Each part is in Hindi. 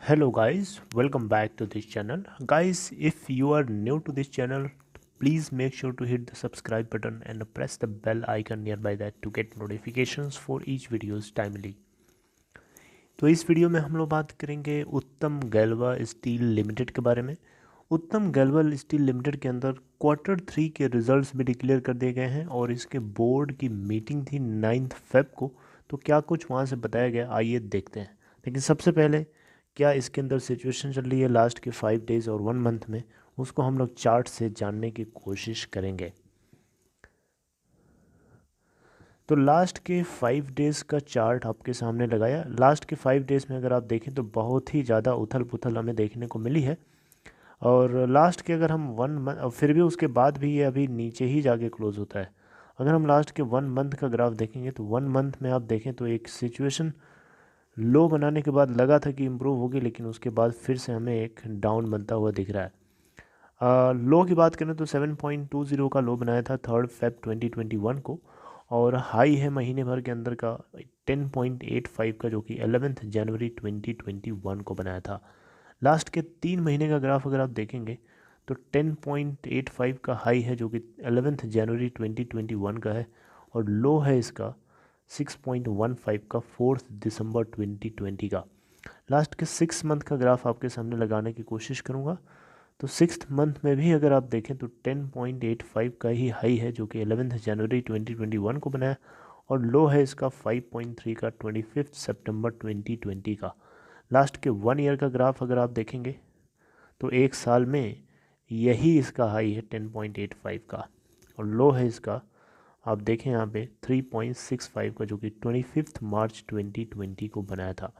Hello guys, welcome back to this channel. Guys, if you are new to this channel, please make sure to hit the subscribe button and press the bell icon nearby that to get notifications for each videos timely. तो इस वीडियो में हम लोग बात करेंगे उत्तम गैल्वा स्टील लिमिटेड के बारे में। उत्तम गैल्वा स्टील लिमिटेड के अंदर Q3 के रिजल्ट्स भी डिक्लेयर कर दिए गए हैं और इसके बोर्ड की मीटिंग थी 9 फेब को। तो क्या कुछ वहाँ से बताया गया, आइए देखते हैं। लेकिन सबसे पहले क्या इसके अंदर सिचुएशन चल रही है लास्ट के 5 डेज़ और 1 मंथ में, उसको हम लोग चार्ट से जानने की कोशिश करेंगे। तो लास्ट के 5 डेज़ का चार्ट आपके सामने लगाया। लास्ट के 5 डेज़ में अगर आप देखें तो बहुत ही ज़्यादा उथल पुथल हमें देखने को मिली है। और लास्ट के अगर हम 1 मंथ, फिर भी उसके बाद भी ये अभी नीचे ही जाके क्लोज़ होता है। अगर हम लास्ट के 1 मंथ का ग्राफ देखेंगे तो 1 मंथ में आप देखें तो एक सिचुएशन लो बनाने के बाद लगा था कि इम्प्रूव होगी, लेकिन उसके बाद फिर से हमें एक डाउन बनता हुआ दिख रहा है। लो की बात करें तो 7.20 का लो बनाया था 3 फेब 2021 को, और हाई है महीने भर के अंदर का 10.85 का, जो कि 11 जनवरी 2021 को बनाया था। लास्ट के 3 महीने का ग्राफ अगर आप देखेंगे तो 10.85 का हाई है, जो कि 11 जनवरी 2021 का है, और लो है इसका 6.15 का 4 दिसंबर 2020 का। लास्ट के 6 मंथ का ग्राफ आपके सामने लगाने की कोशिश करूँगा। तो 6th मंथ में भी अगर आप देखें तो 10.85 का ही हाई है, जो कि 11 जनवरी 2021 को बनाया, और लो है इसका 5.3 का 25 सितंबर 2020 का। लास्ट के 1 ईयर का ग्राफ अगर आप देखेंगे तो एक साल में यही इसका हाई है 10.85 का, और लो है इसका आप देखें यहाँ पे 3.65 का, जो कि 25 मार्च 2020 को बनाया था।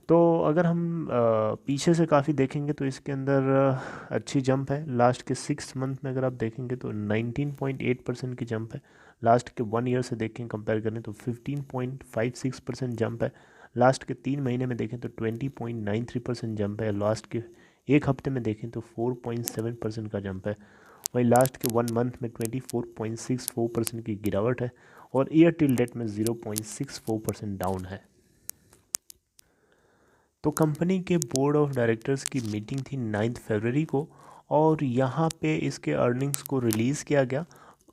तो अगर हम पीछे से काफ़ी देखेंगे तो इसके अंदर अच्छी जंप है। लास्ट के 6 मंथ में अगर आप देखेंगे तो 19.8% की जंप है। लास्ट के 1 ईयर से देखें कंपेयर करें तो 15.56% जंप है। लास्ट के 3 महीने में देखें तो 20.93% जंप है। लास्ट के एक हफ्ते में देखें तो 4.7% का जंप है। वहीं लास्ट के 1 मंथ में 24.64% की गिरावट है, और ईयर टिल डेट में 0.64% डाउन है। तो कंपनी के बोर्ड ऑफ डायरेक्टर्स की मीटिंग थी 9 फरवरी को, और यहाँ पे इसके अर्निंग्स को रिलीज़ किया गया।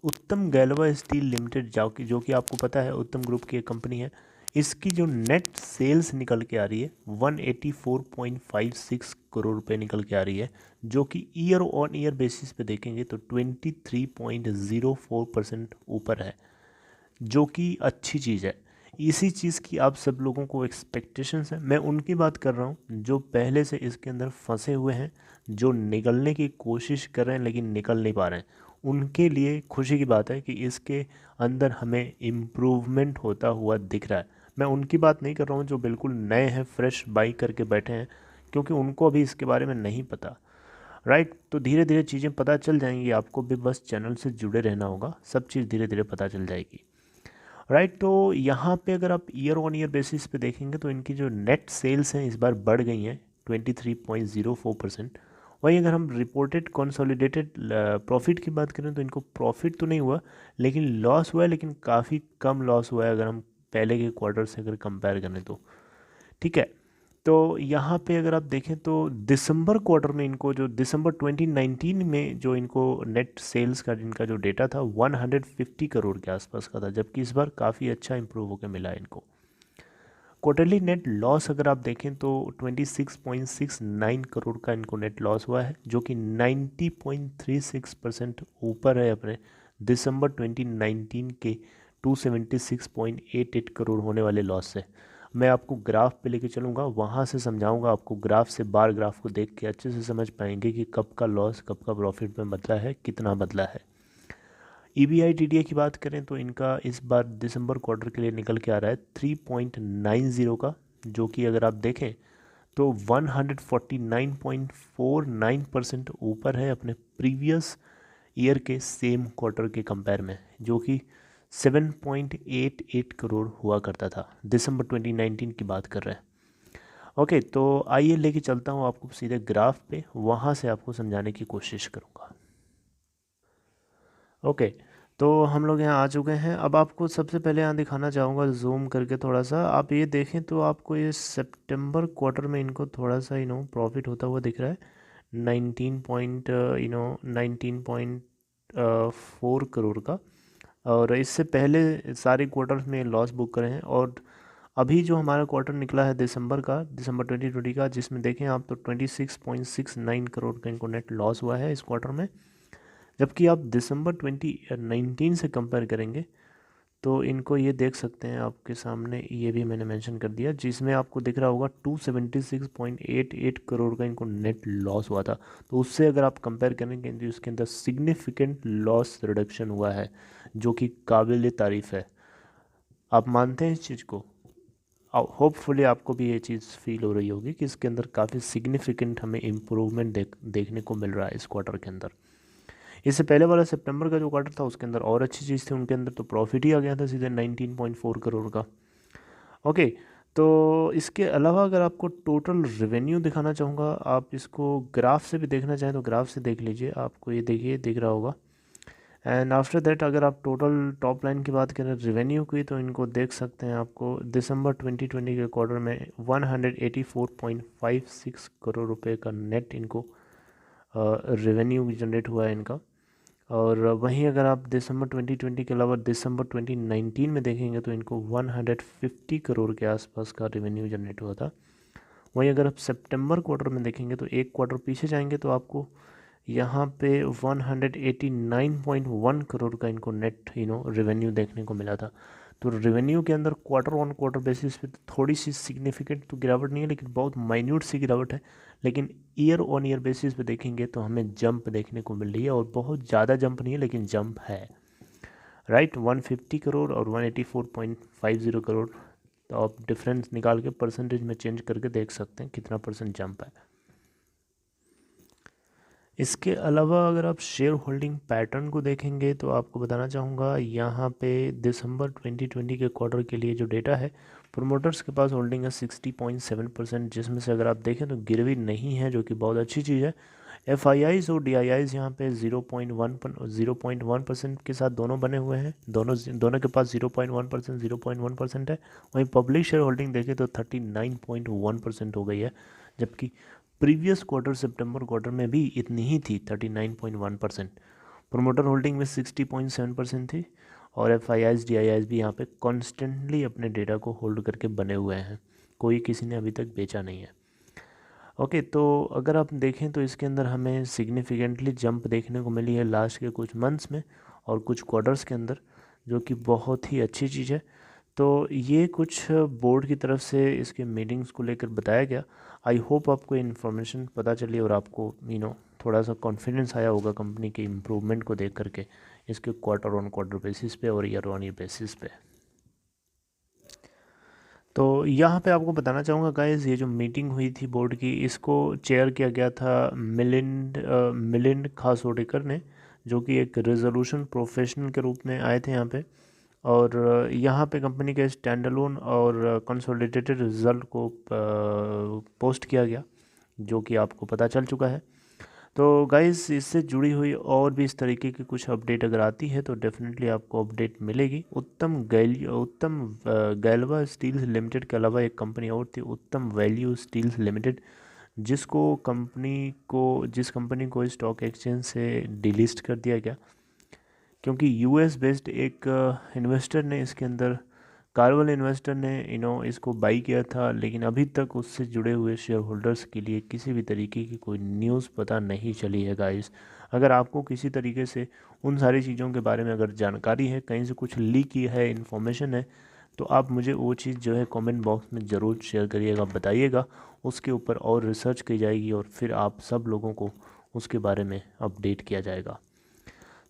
उत्तम गैल्वा स्टील लिमिटेड जो कि आपको पता है उत्तम ग्रुप की एक कंपनी है, इसकी जो नेट सेल्स निकल के आ रही है 184.56 करोड़ रुपए निकल के आ रही है, जो कि ईयर ऑन ईयर बेसिस पे देखेंगे तो 23.04% ऊपर है, जो कि अच्छी चीज़ है। इसी चीज़ की आप सब लोगों को एक्सपेक्टेशंस है। मैं उनकी बात कर रहा हूँ जो पहले से इसके अंदर फंसे हुए हैं, जो निकलने की कोशिश कर रहे हैं लेकिन निकल नहीं पा रहे हैं। उनके लिए खुशी की बात है कि इसके अंदर हमें इम्प्रूवमेंट होता हुआ दिख रहा है। मैं उनकी बात नहीं कर रहा हूँ जो बिल्कुल नए हैं, फ्रेश बाई करके बैठे हैं, क्योंकि उनको अभी इसके बारे में नहीं पता। राइट, तो धीरे धीरे चीज़ें पता चल जाएंगी। आपको भी बस चैनल से जुड़े रहना होगा, सब चीज़ धीरे धीरे पता चल जाएगी। राइट, तो यहाँ पे अगर आप ईयर ऑन ईयर बेसिस पे देखेंगे तो इनकी जो नेट सेल्स हैं इस बार बढ़ गई हैं 23.04%। वहीं अगर हम रिपोर्टेड कंसोलिडेटेड प्रॉफिट की बात करें तो इनको प्रॉफिट तो नहीं हुआ, लेकिन लॉस हुआ है, लेकिन काफ़ी कम लॉस हुआ है अगर हम पहले के क्वार्टर से अगर कंपेयर करें तो। ठीक है, तो यहाँ पे अगर आप देखें तो दिसंबर क्वार्टर में इनको, जो दिसंबर 2019 में जो इनको नेट सेल्स का जिनका जो डेटा था 150 करोड़ के आसपास का था, जबकि इस बार काफ़ी अच्छा इंप्रूव होकर मिला है इनको। क्वार्टरली नेट लॉस अगर आप देखें तो 26.69 करोड़ का इनको नेट लॉस हुआ है, जो कि 90.36% ऊपर है अपने दिसंबर 2019 के 276.88 करोड़ होने वाले लॉस से। मैं आपको ग्राफ पे लेके चलूँगा, वहाँ से समझाऊंगा आपको। ग्राफ से बार ग्राफ को देख के अच्छे से समझ पाएंगे कि कब का लॉस कब का प्रॉफिट में बदला है, कितना बदला है। EBITDA की बात करें तो इनका इस बार दिसंबर क्वार्टर के लिए निकल के आ रहा है 3.90 का, जो कि अगर आप देखें तो 149.49% ऊपर है अपने प्रीवियस ईयर के सेम क्वार्टर के कंपेयर में, जो कि 7.88 करोड़ हुआ करता था। दिसंबर 2019 की बात कर रहे हैं। ओके, तो आइए लेके चलता हूँ आपको सीधे ग्राफ पे, वहाँ से आपको समझाने की कोशिश करूँगा। ओके, तो हम लोग यहाँ आ चुके हैं। अब आपको सबसे पहले यहाँ दिखाना चाहूँगा जूम करके थोड़ा सा, आप ये देखें तो आपको ये सितंबर क्वार्टर में इनको थोड़ा सा प्रॉफिट होता हुआ दिख रहा है। 19.4 करोड़ का। और इससे पहले सारे क्वार्टर्स में लॉस बुक करे हैं। और अभी जो हमारा क्वार्टर निकला है दिसंबर का, दिसंबर 2020 का, जिसमें देखें आप तो 26.69 करोड़ का इनको नेट लॉस हुआ है इस क्वार्टर में। जबकि आप दिसंबर 2019 से कंपेयर करेंगे तो इनको ये देख सकते हैं आपके सामने, ये भी मैंने मेंशन कर दिया, जिसमें आपको दिख रहा होगा 276.88 करोड़ का इनको नेट लॉस हुआ था। तो उससे अगर आप कंपेयर करेंगे तो उसके अंदर सिग्निफिकेंट लॉस रिडक्शन हुआ है, जो कि काबिल तारीफ़ है। आप मानते हैं इस चीज़ को? होपफुली आपको भी ये चीज़ फील हो रही होगी कि इसके अंदर काफ़ी सिग्निफिकेंट हमें इम्प्रूवमेंट देखने को मिल रहा है इस क्वार्टर के अंदर। इससे पहले वाला सितंबर का जो क्वार्टर था उसके अंदर और अच्छी चीज़ थी, उनके अंदर तो प्रॉफिट ही आ गया था सीधे 19.4 करोड़ का। ओके, तो इसके अलावा अगर आपको टोटल रेवेन्यू दिखाना चाहूँगा, आप इसको ग्राफ से भी देखना चाहें तो ग्राफ से देख लीजिए, आपको ये देखिए दिख रहा होगा। एंड आफ्टर दैट अगर आप टोटल टॉप लाइन की बात करें रेवेन्यू की, तो इनको देख सकते हैं, आपको दिसंबर 2020 के क्वार्टर में 184.56 करोड़ रुपए का नेट इनको रेवेन्यू जनरेट हुआ है इनका। और वहीं अगर आप दिसंबर 2020 के अलावा दिसंबर 2019 में देखेंगे तो इनको 150 करोड़ के आसपास का रेवेन्यू जनरेट हुआ था। वहीं अगर आप सितंबर क्वार्टर में देखेंगे तो एक क्वार्टर पीछे जाएंगे तो आपको यहाँ पे 189.1 करोड़ का इनको नेट रेवेन्यू देखने को मिला था। तो रेवेन्यू के अंदर क्वार्टर ऑन क्वार्टर बेसिस पे तो थोड़ी सी सिग्निफिकेंट तो गिरावट नहीं है, लेकिन बहुत माइन्यूट सी गिरावट है। लेकिन ईयर ऑन ईयर बेसिस पे देखेंगे तो हमें जंप देखने को मिल रही है, और बहुत ज़्यादा जंप नहीं है लेकिन जंप है। राइट, 150 करोड़ और 184.50 करोड़। तो आप डिफरेंस निकाल के परसेंटेज में चेंज करके देख सकते हैं कितना परसेंट जंप है। इसके अलावा अगर आप शेयर होल्डिंग पैटर्न को देखेंगे तो आपको बताना चाहूँगा, यहाँ पे दिसंबर 2020 के क्वार्टर के लिए जो डेटा है, प्रोमोटर्स के पास होल्डिंग है 60.7%, जिसमें से अगर आप देखें तो गिरवी नहीं है, जो कि बहुत अच्छी चीज़ है। FIIs और DIIs यहाँ पे 0.1% के साथ दोनों बने हुए हैं, दोनों के पास 0.1% है। वहीं पब्लिक शेयर होल्डिंग देखें तो 39.1% हो गई है, जबकि प्रीवियस क्वार्टर सितंबर क्वार्टर में भी इतनी ही थी, 39.1%। प्रोमोटर होल्डिंग में 60.7% थी, और FIIs DIIs भी यहाँ पे कॉन्स्टेंटली अपने डेटा को होल्ड करके बने हुए हैं, कोई किसी ने अभी तक बेचा नहीं है। ओके, तो अगर आप देखें तो इसके अंदर हमें सिग्निफिकेंटली जंप देखने को मिली है लास्ट के कुछ मंथ्स में और कुछ क्वार्टर्स के अंदर, जो कि बहुत ही अच्छी चीज़ है। तो ये कुछ बोर्ड की तरफ से इसके मीटिंग्स को लेकर बताया गया। आई होप आपको इन्फॉर्मेशन पता चली और आपको थोड़ा सा कॉन्फिडेंस आया होगा कंपनी के इम्प्रूवमेंट को देख करके, इसके क्वार्टर ऑन क्वार्टर बेसिस पे और ईयर ऑन ईयर बेसिस पे। तो यहाँ पे आपको बताना चाहूँगा गाइस, ये जो मीटिंग हुई थी बोर्ड की, इसको चेयर किया गया था मिलिंद खासोडेकर ने, जो कि एक रेजोल्यूशन प्रोफेशनल के रूप में आए थे यहाँ पे। और यहाँ पे कंपनी के स्टैंडअलोन और कंसोलिडेटेड रिजल्ट को पोस्ट किया गया, जो कि आपको पता चल चुका है। तो गाइस, इससे जुड़ी हुई और भी इस तरीके की कुछ अपडेट अगर आती है तो डेफिनेटली आपको अपडेट मिलेगी। उत्तम गैल्वा स्टील्स लिमिटेड के अलावा एक कंपनी और थी, उत्तम वैल्यू स्टील्स लिमिटेड, जिस कंपनी को स्टॉक एक्सचेंज से डिलिस्ट कर दिया गया, क्योंकि US बेस्ड एक इन्वेस्टर ने इसके अंदर, कार्बल इन्वेस्टर ने इसको बाई किया था, लेकिन अभी तक उससे जुड़े हुए शेयर होल्डर्स के लिए किसी भी तरीके की कोई न्यूज़ पता नहीं चली है गाइस। अगर आपको किसी तरीके से उन सारी चीज़ों के बारे में अगर जानकारी है, कहीं से कुछ लीक की है, इन्फॉर्मेशन है, तो आप मुझे वो चीज़ जो है कमेंट बॉक्स में ज़रूर शेयर करिएगा, बताइएगा। उसके ऊपर और रिसर्च की जाएगी और फिर आप सब लोगों को उसके बारे में अपडेट किया जाएगा।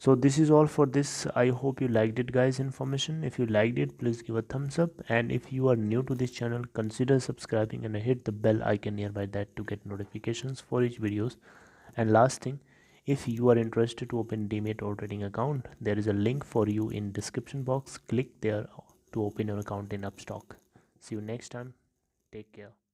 So this is all for this. I hope you liked it guys information. If you liked it, please give a thumbs up, and if you are new to this channel, consider subscribing and hit the bell icon nearby that to get notifications for each videos. And last thing, if you are interested to open Demat or trading account, there is a link for you in description box. Click there to open your account in Upstock. See you next time. Take care.